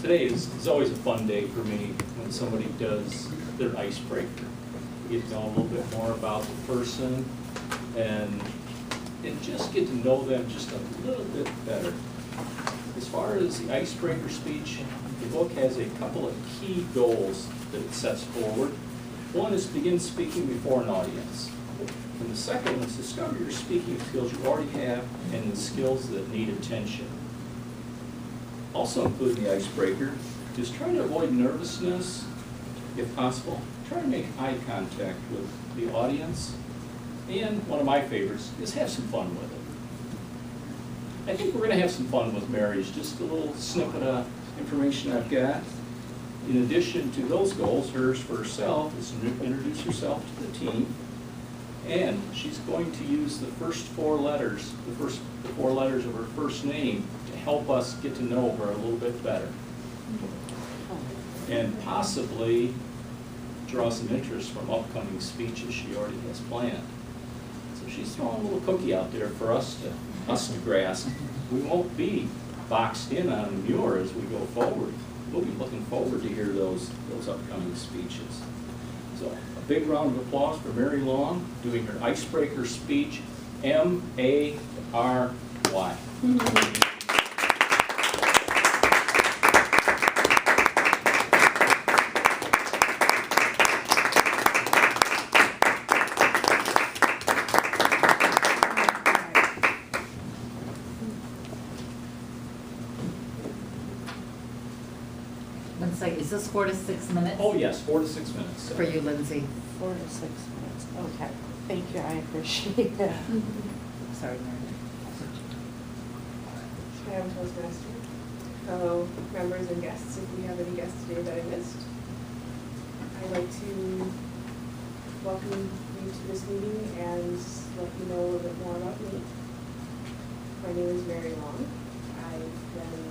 Today is always a fun day for me when somebody does their icebreaker. You get to know a little bit more about the person and just get to know them just a little bit better. As far as the icebreaker speech, the book has a couple of key goals that it sets forward. One is begin speaking before an audience. And the second one is discover your speaking skills you already have and the skills that need attention. Also include in the icebreaker is try to avoid nervousness, if possible. Try to make eye contact with the audience. And one of my favorites is have some fun with it. I think we're going to have some fun with Mary's. Just a little snippet of information I've got. In addition to those goals, hers for herself is to introduce herself to the team. And she's going to use the first four letters, the four letters of her first name to help us get to know her a little bit better. And possibly draw some interest from upcoming speeches she already has planned. So she's throwing a little cookie out there for us to grasp. We won't be boxed in on Muir as we go forward. We'll be looking forward to hear those upcoming speeches. So a big round of applause for Mary Long doing her icebreaker speech, M-A-R-Y. One second, is this 4 to 6 minutes? Oh yes, 4 to 6 minutes. For you, Lindsay. 4 to 6 minutes, okay. Thank you, I appreciate that. Sorry, Mary. Madam Toastmaster, fellow members and guests, if we have any guests today that I missed, I'd like to welcome you to this meeting and let you know a little bit more about me. My name is Mary Long. I've been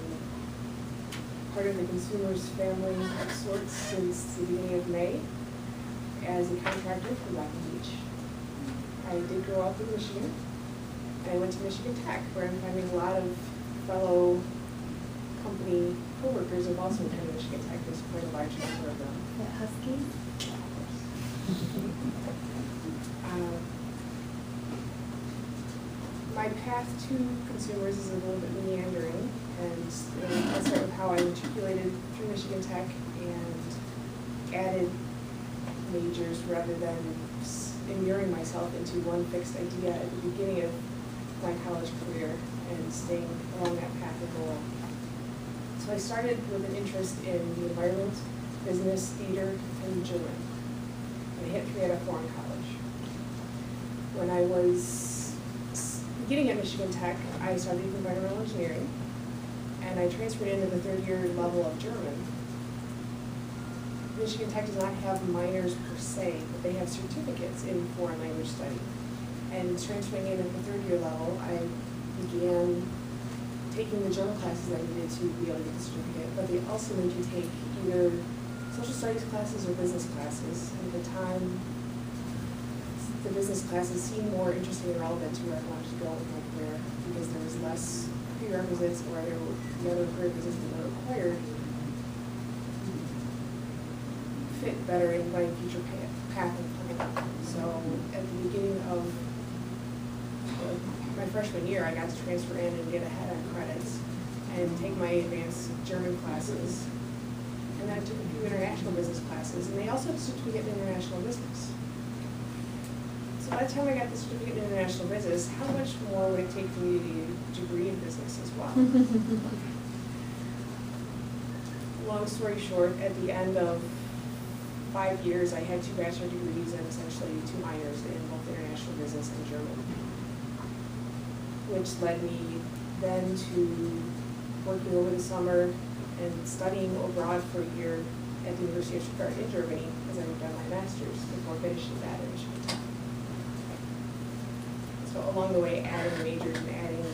part of the Consumers family of sorts since the beginning of May as a contractor for Rocky Beach. I did grow up in Michigan, and I went to Michigan Tech, where I'm finding a lot of fellow company coworkers have also attended Michigan Tech. There's quite a large number of them. Huskies? My path to Consumers is a little bit meandering, and I'll start with how I matriculated through Michigan Tech and added majors rather than immuring myself into one fixed idea at the beginning of my college career and staying along that path of goal. So I started with an interest in the environment, business, theater, and German. And I hit 3 out of 4 in college. When I was beginning at Michigan Tech, I studied environmental engineering, and I transferred into the 3rd year level of German. Michigan Tech does not have minors per se, but they have certificates in foreign language study. And transferring in at the 3rd year level, I began taking the German classes I needed to be able to get the certificate, but they also made you take either social studies classes or business classes. And at the time, the business classes seemed more interesting and relevant to where I wanted to go with my career because there was less prerequisites or the other prerequisites that were required fit better in my future path and plan. So at the beginning of my freshman year, I got to transfer in and get ahead on credits and take my advanced German classes. And then I took a few international business classes, and they also had a certificate in international business. So by the time I got the certificate in international business, how much more would it take for me to get a degree in business as well? Long story short, at the end of 5 years, I had 2 bachelor degrees and essentially 2 minors in both international business and German, which led me then to working over the summer and studying abroad for a year at the University of Stuttgart in Germany as I worked on my master's before finishing that at Michigan Tech. So along the way, adding majors and adding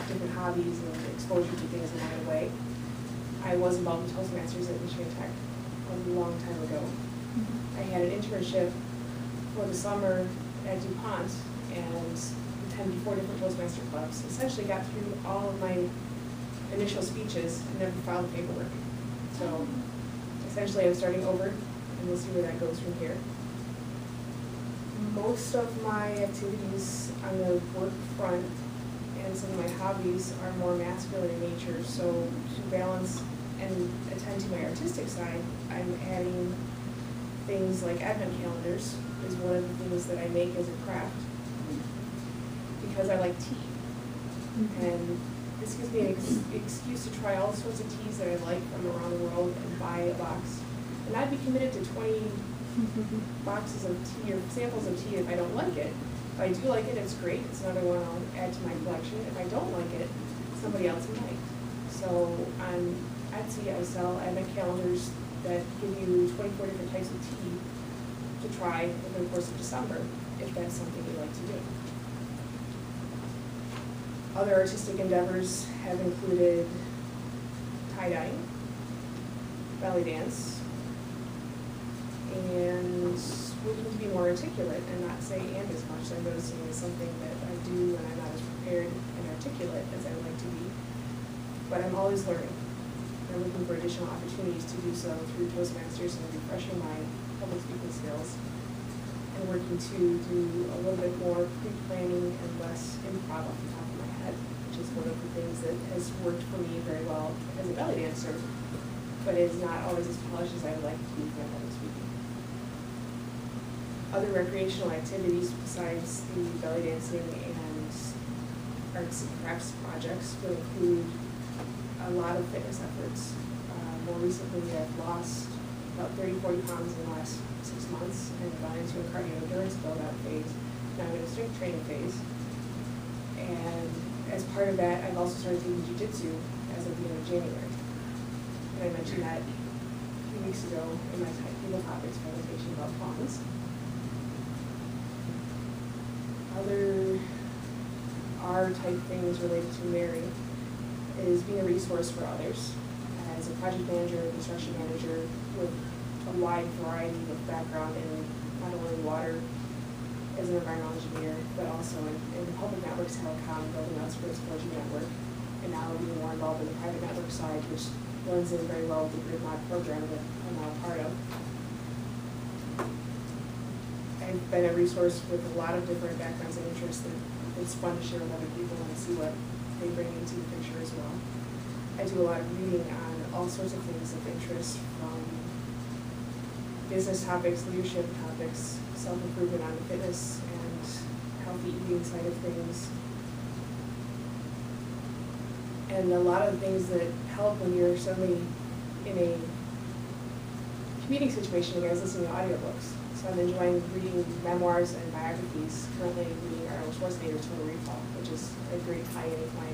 different hobbies and exposure to things along the way. I was involved in Toastmasters at Michigan Tech a long time ago. I had an internship for the summer at DuPont and attended 4 different Toastmaster clubs. Essentially got through all of my initial speeches and never filed paperwork. So essentially I'm starting over and we'll see where that goes from here. Most of my activities on the work front and some of my hobbies are more masculine in nature, so to balance and attend to my artistic side, I'm adding things like advent calendars is one of the things that I make as a craft because I like tea. And this gives me an excuse to try all sorts of teas that I like from around the world and buy a box. And I'd be committed to 20 boxes of tea or samples of tea if I don't like it. If I do like it, it's great. It's another one I'll add to my collection. If I don't like it, somebody else might. So on Etsy, I sell advent calendars that give you 24 different types of tea to try over the course of December, if that's something you like to do. Other artistic endeavors have included tie-dyeing, belly dance, and working to be more articulate and not say and as much. I'm noticing it's something that I do when I'm not as prepared and articulate as I would like to be. But I'm always learning. I'm looking for additional opportunities to do so through Toastmasters and refreshing my public speaking skills and working to do a little bit more pre-planning and less improv off the top of my head, which is one of the things that has worked for me very well as a belly dancer, but is not always as polished as I would like it to be for my public speaking. Other recreational activities besides the belly dancing and arts and crafts projects will include a lot of fitness efforts. More recently, I've lost about 30-40 pounds in the last 6 months and gone into a cardio endurance build-out phase. Now I'm in a strength training phase. And as part of that, I've also started taking jiu-jitsu as of the end of January. And I mentioned that a few weeks ago in my People Topics presentation about pawns. Other R-type things related to Mary is being a resource for others. As a project manager, construction manager with a wide variety of background in not only water as an environmental engineer, but also in public networks, telecom, building out Sprint's 4G network, and now being more involved in the private network side, which blends in very well with the grid mod program that I'm now a part of. I've been a resource with a lot of different backgrounds and interests that it's fun to share with other people and see what they bring into the picture as well. I do a lot of reading on all sorts of things of interest, from business topics, leadership topics, self-improvement on the fitness and healthy eating side of things. And a lot of things that help when you're suddenly in a commuting situation, you guys listening to audiobooks. So I'm enjoying reading memoirs and biographies, currently reading Arnold Schwarzenegger's Total Recall, which is a great tie-in with my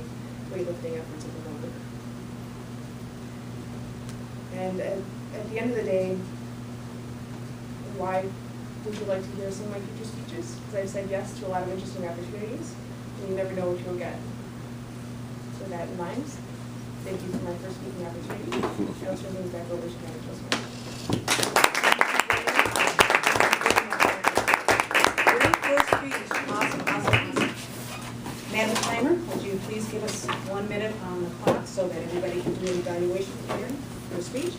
weightlifting efforts at the moment. And at the end of the day, why would you like to hear some of my future speeches? Because I've said yes to a lot of interesting opportunities, and you never know what you'll get. So with that in mind, thank you for my first speaking opportunity. I'll turn things back over to Madam Toastmaster. Madam Timer, would you please give us 1 minute on the clock so that everybody can do an evaluation here for your speech?